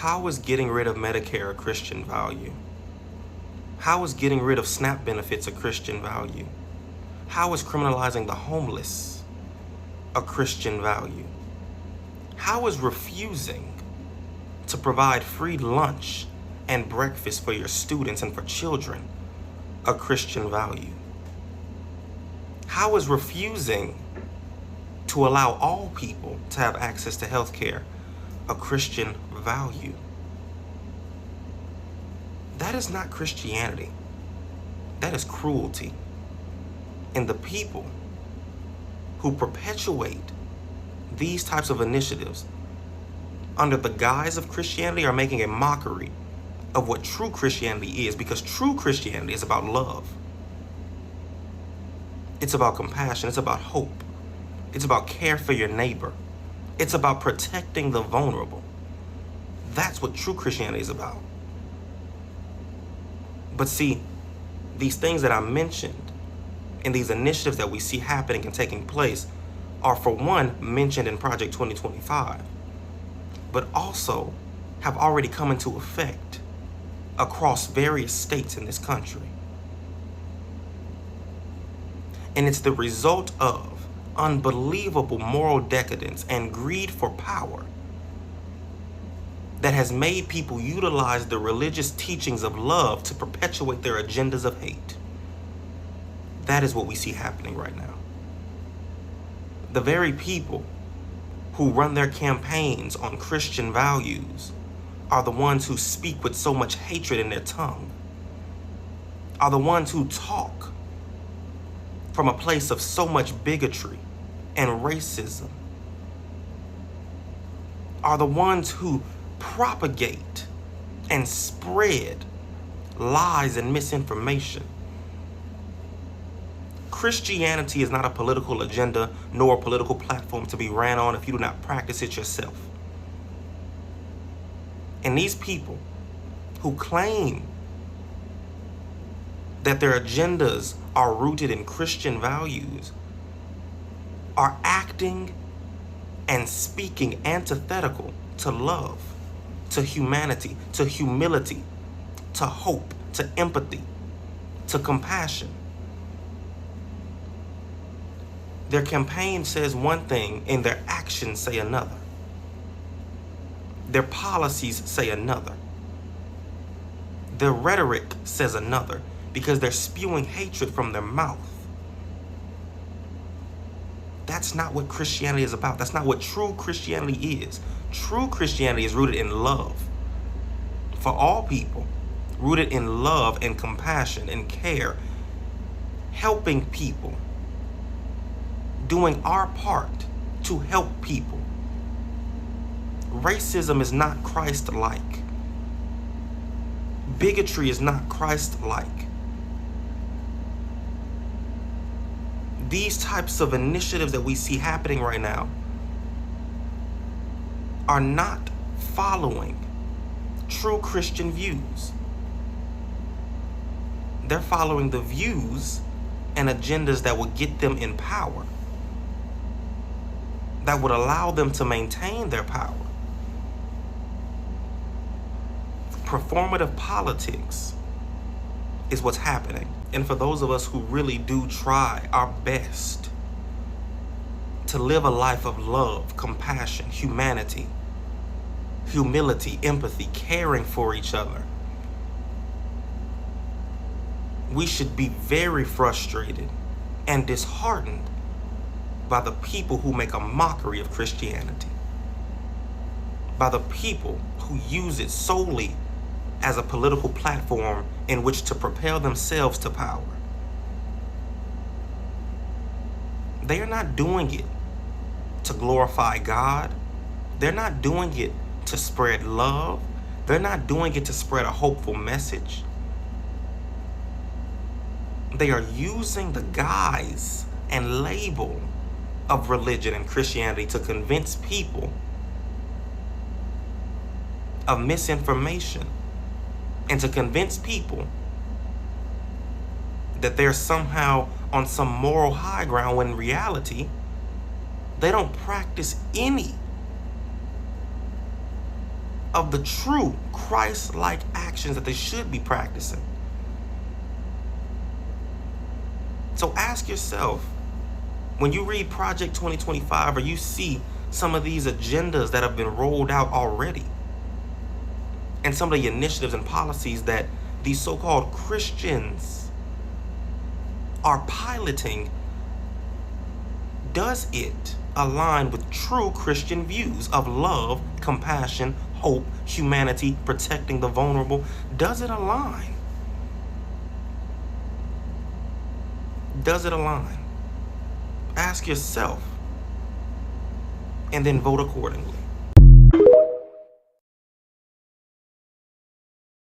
How is getting rid of Medicare a Christian value? How is getting rid of SNAP benefits a Christian value? How is criminalizing the homeless a Christian value? How is refusing to provide free lunch and breakfast for your students and for children a Christian value? How is refusing to allow all people to have access to health care a Christian value? That is not Christianity. That is cruelty. And the people who perpetuate these types of initiatives under the guise of Christianity are making a mockery of what true Christianity is, because true Christianity is about love. It's about compassion. It's about hope. It's about care for your neighbor. It's about protecting the vulnerable. That's what true Christianity is about. But see, these things that I mentioned and these initiatives that we see happening and taking place are, for one, mentioned in Project 2025, but also have already come into effect across various states in this country. And it's the result of unbelievable moral decadence and greed for power that has made people utilize the religious teachings of love to perpetuate their agendas of hate. That is what we see happening right now. The very people who run their campaigns on Christian values are the ones who speak with so much hatred in their tongue, are the ones who talk from a place of so much bigotry and racism, are the ones who propagate and spread lies and misinformation. Christianity is not a political agenda nor a political platform to be ran on if you do not practice it yourself. And these people who claim that their agendas are rooted in Christian values are acting and speaking antithetical to love, to humanity, to humility, to hope, to empathy, to compassion. Their campaign says one thing and their actions say another. Their policies say another. Their rhetoric says another, because they're spewing hatred from their mouth. That's not what Christianity is about. That's not what true Christianity is. True Christianity is rooted in love for all people, rooted in love and compassion and care, helping people, doing our part to help people. Racism is not Christ-like. Bigotry is not Christ-like. These types of initiatives that we see happening right now are not following true Christian views. They're following the views and agendas that would get them in power, that would allow them to maintain their power. Performative politics is what's happening. And for those of us who really do try our best to live a life of love, compassion, humanity, humility, empathy, caring for each other, we should be very frustrated and disheartened by the people who make a mockery of Christianity, by the people who use it solely as a political platform in which to propel themselves to power. They are not doing it to glorify God. They're not doing it to spread love. They're not doing it to spread a hopeful message. They are using the guise and label of religion and Christianity to convince people of misinformation and to convince people that they're somehow on some moral high ground, when in reality, they don't practice any of the true Christ-like actions that they should be practicing. So ask yourself, when you read Project 2025 or you see some of these agendas that have been rolled out already, and some of the initiatives and policies that these so-called Christians are piloting, does it align with true Christian views of love, compassion, hope, humanity, protecting the vulnerable? Does it align? Does it align? Ask yourself and then vote accordingly.